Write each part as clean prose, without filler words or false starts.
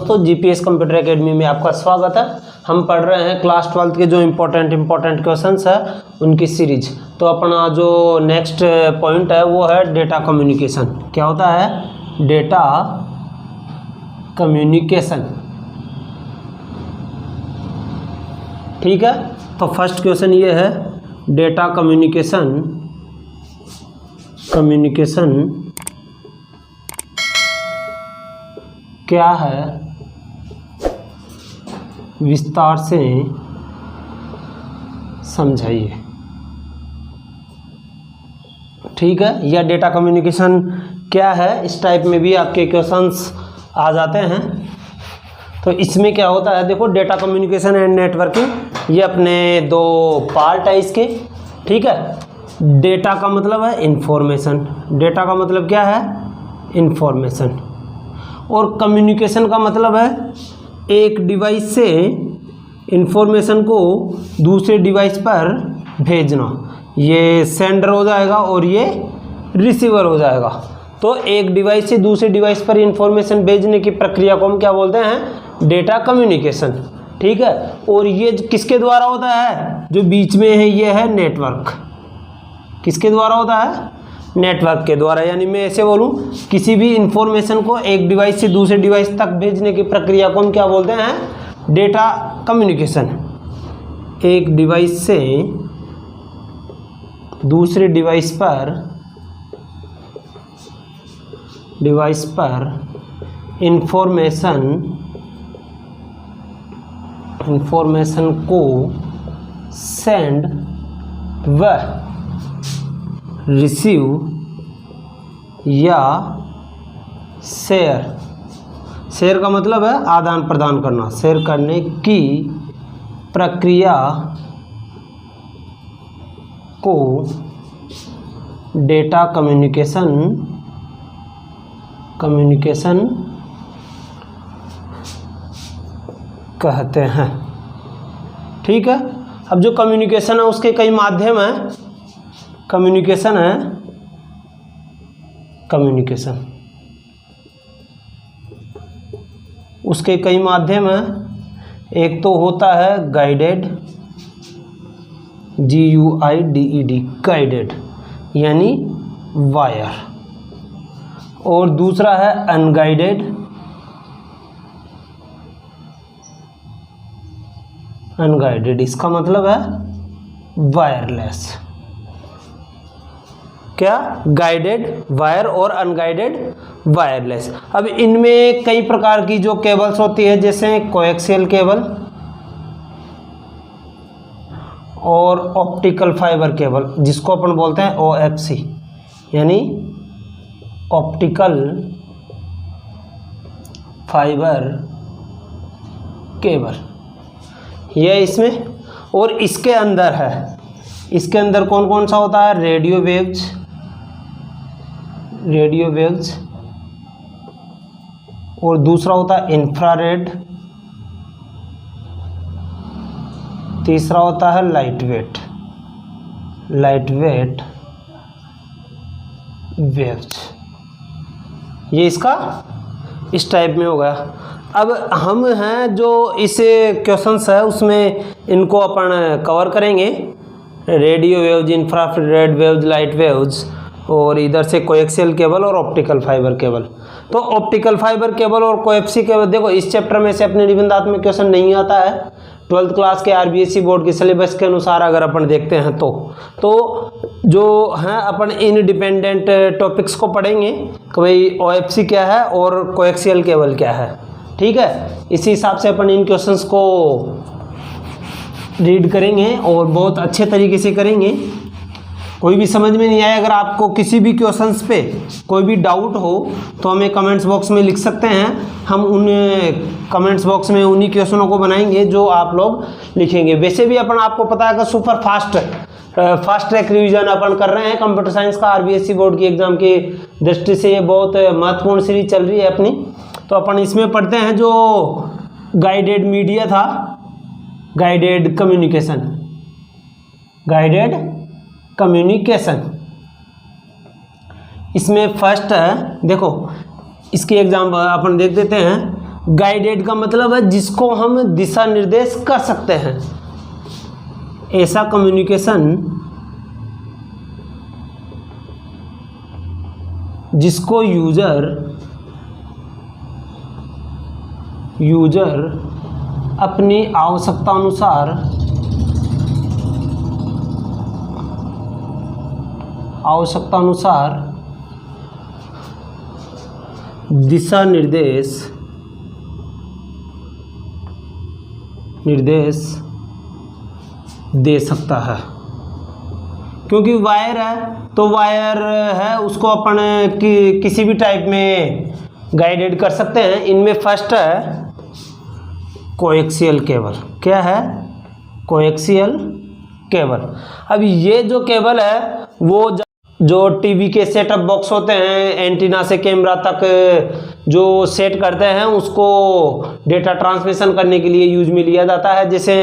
दोस्तों, GPS computer academy में आपका स्वागत है। हम पढ़ रहे हैं क्लास 12 के जो इम्पोर्टेंट क्वेश्चंस है उनकी सीरीज। तो अपना जो नेक्स्ट पॉइंट है वो है डेटा कम्युनिकेशन। क्या होता है? Data communication. ठीक है, तो फर्स्ट क्वेश्चन ये है, डेटा कम्युनिकेशन क्या है, विस्तार से समझाइए। ठीक है, या डेटा कम्युनिकेशन क्या है, इस टाइप में भी आपके क्वेश्चंस आ जाते हैं। तो इसमें क्या होता है, देखो, डेटा कम्युनिकेशन एंड नेटवर्किंग, ये अपने दो पार्ट है इसके। ठीक है, डेटा का मतलब है इंफॉर्मेशन, डेटा का मतलब क्या है? इंफॉर्मेशन। और कम्युनिकेशन का मतलब है एक डिवाइस से इंफॉर्मेशन को दूसरे डिवाइस पर भेजना। ये सेंडर हो जाएगा और ये रिसीवर हो जाएगा। तो एक डिवाइस से दूसरे डिवाइस पर इंफॉर्मेशन भेजने की प्रक्रिया को हम क्या बोलते हैं? Data communication. ठीक है, और ये किसके द्वारा होता है? जो बीच में है ये है नेटवर्क। किसके द्वारा होता है? नेटवर्क के द्वारा। यानी मैं ऐसे बोलूं, किसी भी इंफॉर्मेशन को एक डिवाइस से दूसरे डिवाइस तक भेजने की प्रक्रिया को हम क्या बोलते हैं? Data communication. एक डिवाइस से दूसरे डिवाइस पर इंफॉर्मेशन को सेंड व रिसीव या शेयर का मतलब है आदान प्रदान करना, शेयर करने की प्रक्रिया को डेटा कम्युनिकेशन कहते हैं। ठीक है, अब जो कम्युनिकेशन है उसके कई माध्यम हैं। कम्युनिकेशन उसके कई माध्यम हैं। एक तो होता है गाइडेड, GUIDED, गाइडेड यानी वायर, और दूसरा है अनगाइडेड, इसका मतलब है वायरलेस। क्या? गाइडेड वायर और अनगाइडेड वायरलेस। अब इनमें कई प्रकार की जो केबल्स होती है, जैसे कोएक्सियल केबल और ऑप्टिकल फाइबर केबल, जिसको अपन बोलते हैं OFC, यानी ऑप्टिकल फाइबर केबल, ये इसमें। और इसके अंदर है, इसके अंदर कौन कौन सा होता है? रेडियो वेव्स, और दूसरा होता है इंफ्रारेड, तीसरा होता है लाइट वेट वेव्स। ये इसका इस टाइप में हो गया। अब हम हैं जो इस क्वेश्चंस है उसमें इनको अपन कवर करेंगे, radio waves, infrared waves, light waves, और इधर से कोएक्सियल केबल और ऑप्टिकल फाइबर केबल। तो ऑप्टिकल फाइबर केबल और कोएक्सी केबल, देखो, इस चैप्टर में से अपने निबंधात्मक में क्वेश्चन नहीं आता है। 12th क्लास के RBSE बोर्ड के सिलेबस के अनुसार अगर अपन देखते हैं तो जो हैं अपन इंडिपेंडेंट टॉपिक्स को पढ़ेंगे कि भाई OFC क्या है और कोएक्सियल केबल क्या है। ठीक है, इसी हिसाब से अपन इन क्वेश्चंस को रीड करेंगे और बहुत अच्छे तरीके से करेंगे। कोई भी समझ में नहीं आए, अगर आपको किसी भी क्वेश्चंस पे कोई भी डाउट हो तो हमें कमेंट्स बॉक्स में लिख सकते हैं। हम उन कमेंट्स बॉक्स में उन्हीं क्वेश्चनों को बनाएंगे जो आप लोग लिखेंगे। वैसे भी अपन, आपको पता है कि सुपर फास्ट ट्रैक रिवीजन अपन कर रहे हैं कंप्यूटर साइंस का। RBSE बोर्ड की एग्जाम की दृष्टि से ये बहुत महत्वपूर्ण सीरीज चल रही है अपनी। तो अपन इसमें पढ़ते हैं जो गाइडेड मीडिया था, गाइडेड कम्युनिकेशन। इसमें फर्स्ट है, देखो, इसकी एग्जाम अपन देख देते हैं। गाइडेड का मतलब है जिसको हम दिशा निर्देश कर सकते हैं। ऐसा कम्युनिकेशन जिसको यूजर अपनी आवश्यकता अनुसार दिशा निर्देश दे सकता है। क्योंकि वायर है तो वायर है उसको अपन किसी भी टाइप में गाइडेड कर सकते हैं। इनमें फर्स्ट है कोएक्सियल केबल। क्या है? Coaxial cable. अब ये जो केबल है वो जो टीवी के सेटअप बॉक्स होते हैं, एंटीना से कैमरा तक जो सेट करते हैं, उसको डेटा ट्रांसमिशन करने के लिए यूज में लिया जाता है। जैसे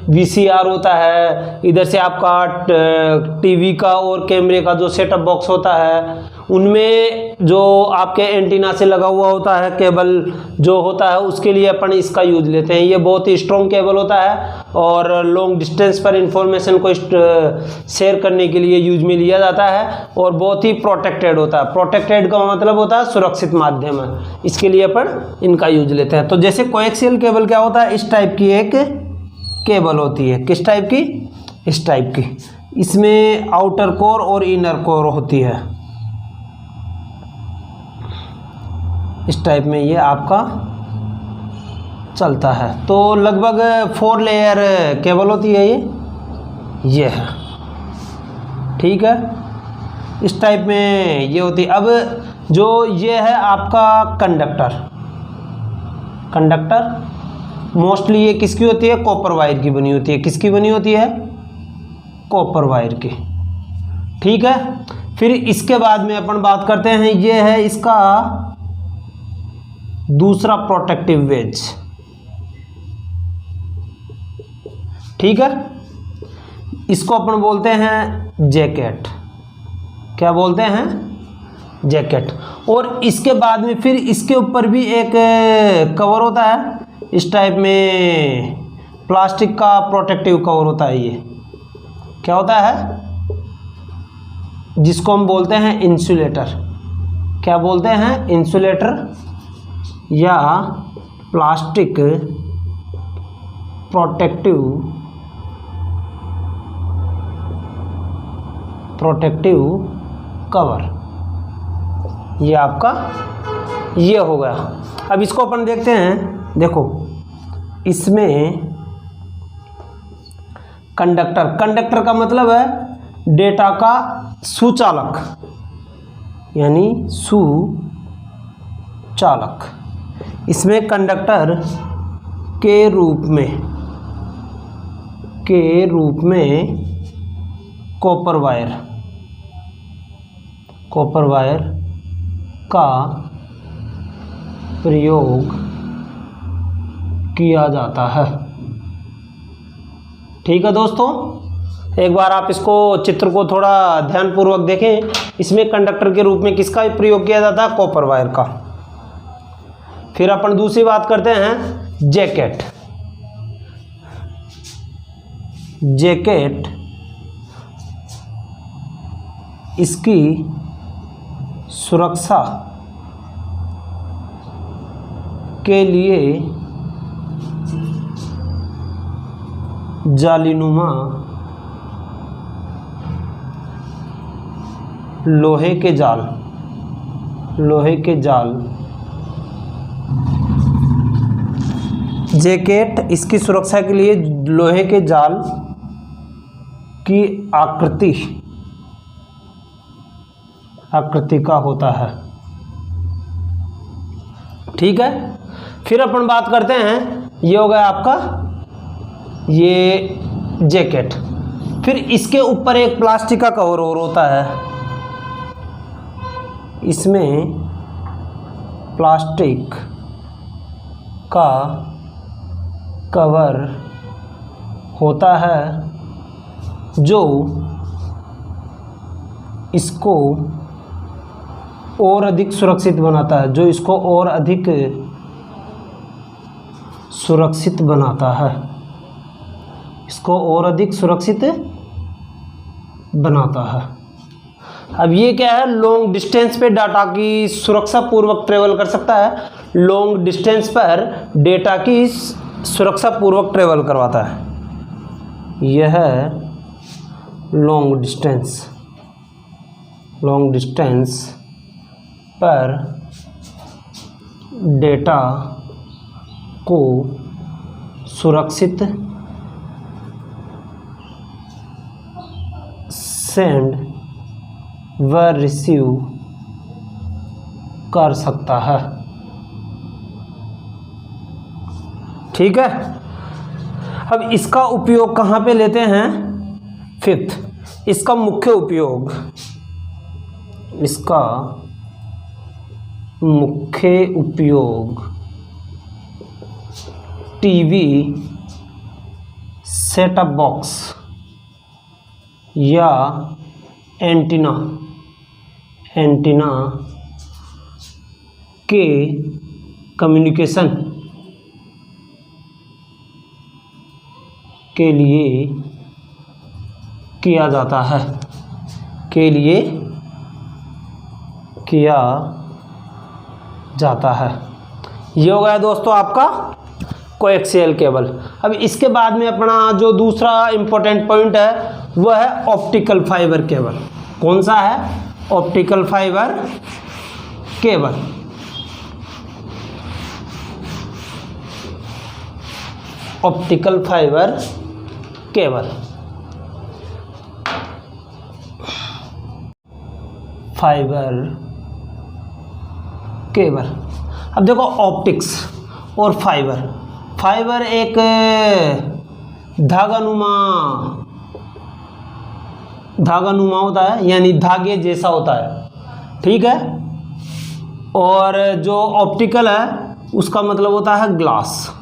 वीसीआर होता है, इधर से आपका टीवी का और कैमरे का जो सेटअप बॉक्स होता है, उनमें जो आपके एंटीना से लगा हुआ होता है केबल जो होता है, उसके लिए अपन इसका यूज लेते हैं। ये बहुत ही स्ट्रॉन्ग केबल होता है और लॉन्ग डिस्टेंस पर इंफॉर्मेशन को शेयर करने के लिए यूज में लिया जाता है और बहुत ही प्रोटेक्टेड होता है। प्रोटेक्टेड का मतलब होता है सुरक्षित माध्यम है, इसके लिए अपन इनका यूज लेते हैं। तो जैसे कोएक्सियल केबल क्या होता है, इस टाइप की एक केबल होती है। किस टाइप की? इस टाइप की। इसमें आउटर कोर और इनर कोर होती है। इस टाइप में ये आपका चलता है। तो लगभग 4 लेयर केबल होती है ये है। ठीक है, इस टाइप में ये होती है। अब जो ये है आपका कंडक्टर मोस्टली ये किसकी होती है? कॉपर वायर की बनी होती है। किसकी बनी होती है? कॉपर वायर की। ठीक है, फिर इसके बाद में अपन बात करते हैं, ये है इसका दूसरा प्रोटेक्टिव वेज। ठीक है, इसको अपन बोलते हैं जैकेट। क्या बोलते हैं? जैकेट। और इसके बाद में फिर इसके ऊपर भी एक कवर होता है, इस टाइप में प्लास्टिक का प्रोटेक्टिव कवर होता है। ये क्या होता है? जिसको हम बोलते हैं इंसुलेटर। क्या बोलते हैं? इंसुलेटर या प्लास्टिक प्रोटेक्टिव कवर। ये आपका ये हो गया। अब इसको अपन देखते हैं। देखो, इसमें कंडक्टर का मतलब है डेटा का सुचालक, यानी सुचालक। इसमें कंडक्टर के रूप में कॉपर वायर का प्रयोग किया जाता है। ठीक है दोस्तों, एक बार आप इसको चित्र को थोड़ा ध्यानपूर्वक देखें। इसमें कंडक्टर के रूप में किसका प्रयोग किया जाता है? कॉपर वायर का। फिर अपन दूसरी बात करते हैं, जैकेट इसकी सुरक्षा के लिए जालीनुमा लोहे के जाल। जैकेट इसकी सुरक्षा के लिए लोहे के जाल की आकृति का होता है। ठीक है, फिर अपन बात करते हैं, ये हो गया आपका ये जैकेट। फिर इसके ऊपर एक प्लास्टिक का कवर और होता है। इसमें प्लास्टिक का कवर होता है जो इसको और अधिक सुरक्षित बनाता है, जो इसको और अधिक सुरक्षित बनाता है, इसको और अधिक सुरक्षित बनाता है। अब ये क्या है, लॉन्ग डिस्टेंस पे डाटा की सुरक्षा पूर्वक ट्रेवल कर सकता है, लॉन्ग डिस्टेंस पर डेटा की सुरक्षा पूर्वक ट्रेवल करवाता है। यह है लॉन्ग डिस्टेंस पर डेटा को सुरक्षित सेंड व रिसीव कर सकता है। ठीक है। अब इसका उपयोग कहाँ पे लेते हैं? फिफ्थ, इसका मुख्य उपयोग, टीवी, सेटअप बॉक्स या एंटीना के कम्युनिकेशन के लिए किया जाता है, ये हो गया दोस्तों आपका कोएक्सियल केबल। अब इसके बाद में अपना जो दूसरा इंपॉर्टेंट पॉइंट है वह है ऑप्टिकल फाइबर केबल। कौन सा है? Optical fibre cable. Optical fibre cable, अब देखो ऑप्टिक्स और फाइबर एक धागानुमा होता है, यानी धागे जैसा होता है। ठीक है। और जो ऑप्टिकल है उसका मतलब होता है ग्लास।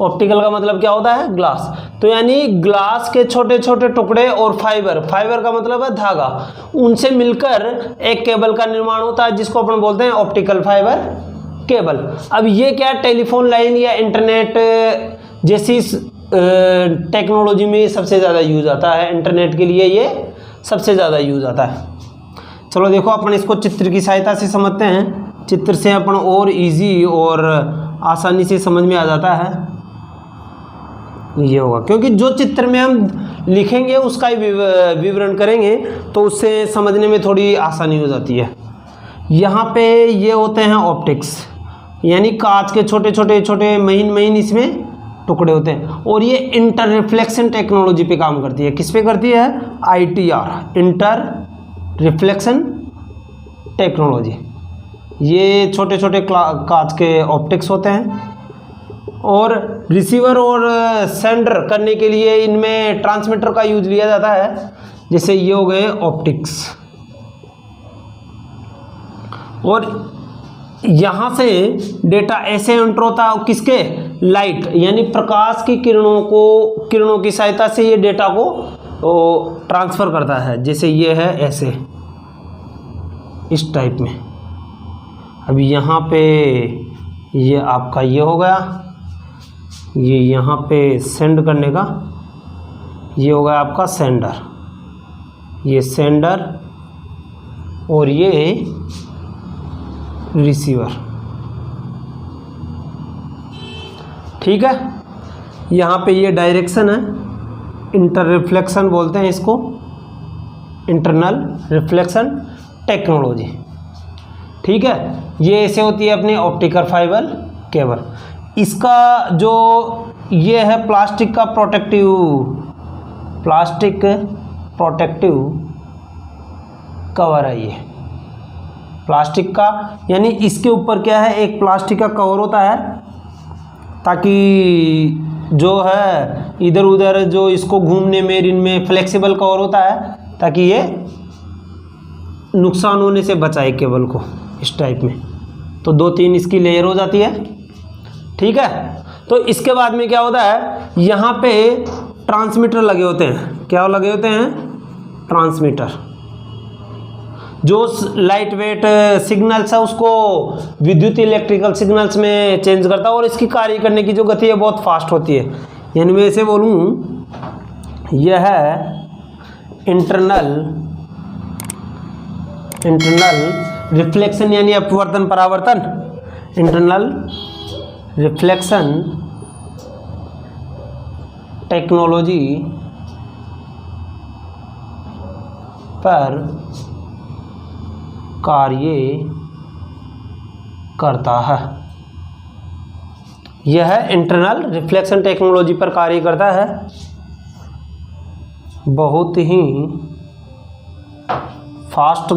ऑप्टिकल का मतलब क्या होता है? ग्लास। तो यानी ग्लास के छोटे छोटे टुकड़े और फाइबर का मतलब है धागा, उनसे मिलकर एक केबल का निर्माण होता है जिसको अपन बोलते हैं ऑप्टिकल फाइबर केबल। अब ये क्या टेलीफोन लाइन या इंटरनेट जैसी टेक्नोलॉजी में सबसे ज़्यादा यूज आता है, इंटरनेट के लिए ये सबसे ज़्यादा यूज आता है। चलो देखो अपन इसको चित्र की सहायता से समझते हैं। चित्र से अपन और इजी और आसानी से समझ में आ जाता है। ये होगा क्योंकि जो चित्र में हम लिखेंगे उसका ही विवरण करेंगे तो उससे समझने में थोड़ी आसानी हो जाती है। यहाँ पे ये होते हैं ऑप्टिक्स, यानी कांच के छोटे महीन इसमें टुकड़े होते हैं, और ये इंटर रिफ्लेक्शन टेक्नोलॉजी पे काम करती है। किस पे करती है? ITR, inter reflection technology. ये छोटे कांच के ऑप्टिक्स होते हैं, और रिसीवर और सेंडर करने के लिए इनमें ट्रांसमीटर का यूज लिया जाता है। जैसे ये हो गए ऑप्टिक्स, और यहाँ से डेटा ऐसे एंटर होता है किसके? लाइट, यानी प्रकाश की किरणों की सहायता से ये डेटा को ट्रांसफ़र करता है। जैसे ये है ऐसे, इस टाइप में। अब यहाँ पे ये आपका ये हो गया, ये यहाँ पे सेंड करने का, ये हो गया आपका सेंडर, ये सेंडर, और ये रिसीवर। ठीक है। यहाँ पे ये डायरेक्शन है, इंटर रिफ्लेक्शन बोलते हैं इसको, इंटरनल रिफ्लेक्शन टेक्नोलॉजी। ठीक है। ये ऐसे होती है अपनी ऑप्टिकल फाइबर केबल। इसका जो ये है प्लास्टिक प्रोटेक्टिव कवर है, ये प्लास्टिक का, यानी इसके ऊपर क्या है? एक प्लास्टिक का कवर होता है, ताकि जो है इधर उधर जो इसको घूमने में इनमें फ्लेक्सिबल कवर होता है, ताकि ये नुकसान होने से बचाए केबल को, इस टाइप में। तो 2-3 इसकी लेयर हो जाती है। ठीक है। तो इसके बाद में क्या होता है? यहाँ पे ट्रांसमीटर लगे होते हैं। क्या लगे होते हैं? ट्रांसमीटर। जो लाइट वेट सिग्नल्स है उसको विद्युत इलेक्ट्रिकल सिग्नल्स में चेंज करता है और इसकी कार्य करने की जो गति है बहुत फास्ट होती है। यानी मैं इसे बोलूँ यह है इंटरनल रिफ्लेक्शन यानी अपवर्तन परावर्तन, इंटरनल रिफ्लेक्शन टेक्नोलॉजी पर कार्य करता है। यह इंटरनल रिफ्लेक्शन टेक्नोलॉजी पर कार्य करता है। बहुत ही फास्ट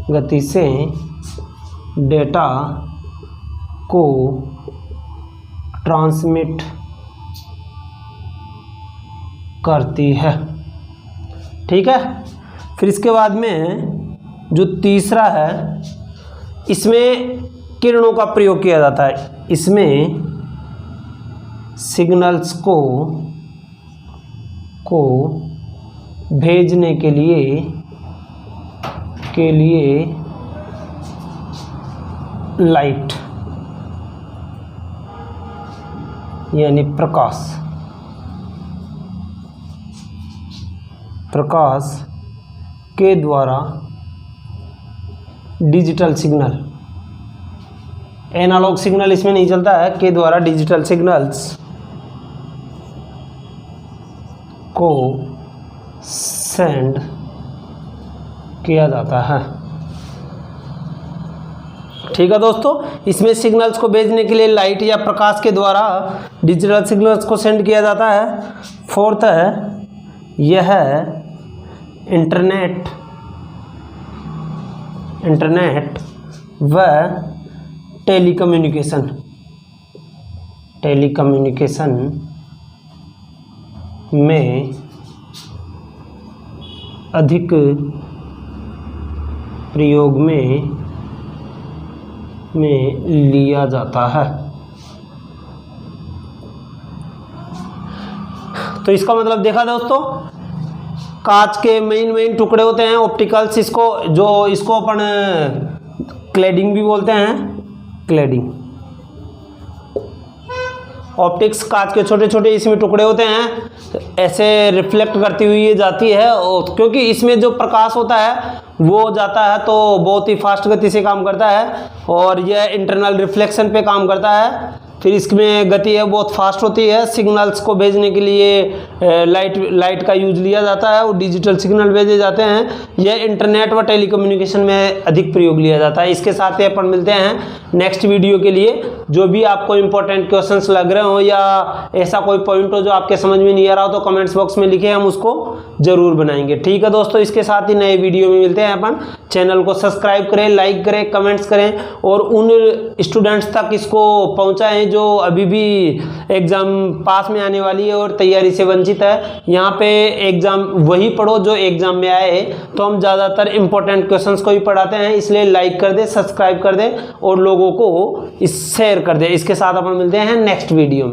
गति से डेटा को ट्रांसमिट करती है। ठीक है, फिर इसके बाद में जो तीसरा है, इसमें किरणों का प्रयोग किया जाता है। इसमें सिग्नल्स को भेजने के लिए लाइट यानी प्रकाश के द्वारा डिजिटल सिग्नल, एनालॉग सिग्नल इसमें नहीं चलता है, के द्वारा डिजिटल सिग्नल्स को सेंड किया जाता है। ठीक है दोस्तों, इसमें सिग्नल्स को भेजने के लिए लाइट या प्रकाश के द्वारा डिजिटल सिग्नल्स को सेंड किया जाता है। फोर्थ है यह इंटरनेट व टेलीकम्युनिकेशन में अधिक प्रयोग में लिया जाता है। तो इसका मतलब देखा दोस्तों, कांच के मेन टुकड़े होते हैं ऑप्टिकल्स, इसको अपन क्लैडिंग भी बोलते हैं। क्लैडिंग ऑप्टिक्स, कांच के छोटे छोटे इसमें टुकड़े होते हैं, ऐसे रिफ्लेक्ट करती हुई ये जाती है। और क्योंकि इसमें जो प्रकाश होता है वो जाता है तो बहुत ही फास्ट गति से काम करता है और यह इंटरनल रिफ्लेक्शन पे काम करता है। फिर इसमें गति है बहुत फास्ट होती है। सिग्नल्स को भेजने के लिए लाइट का यूज लिया जाता है और डिजिटल सिग्नल भेजे जाते हैं। यह इंटरनेट व टेलीकम्युनिकेशन में अधिक प्रयोग लिया जाता है। इसके साथ ही अपन मिलते हैं नेक्स्ट वीडियो के लिए। जो भी आपको इंपॉर्टेंट क्वेश्चंस लग रहे हो या ऐसा कोई पॉइंट हो जो आपके समझ में नहीं आ रहा हो तो कमेंट्स बॉक्स में लिखे, हम उसको जरूर बनाएंगे। ठीक है दोस्तों, इसके साथ ही नए वीडियो में मिलते हैं अपन। चैनल को सब्सक्राइब करें, लाइक करें, कमेंट्स करें और उन स्टूडेंट्स तक इसको पहुँचाएँ जो अभी भी एग्ज़ाम पास में आने वाली है और तैयारी से वंचित है। यहाँ पे एग्ज़ाम वही पढ़ो जो एग्ज़ाम में आए हैं। तो हम ज़्यादातर इंपॉर्टेंट क्वेश्चंस को ही पढ़ाते हैं, इसलिए लाइक कर दे, सब्सक्राइब कर दे और लोगों को शेयर कर दे। इसके साथ अपन मिलते हैं नेक्स्ट वीडियो में।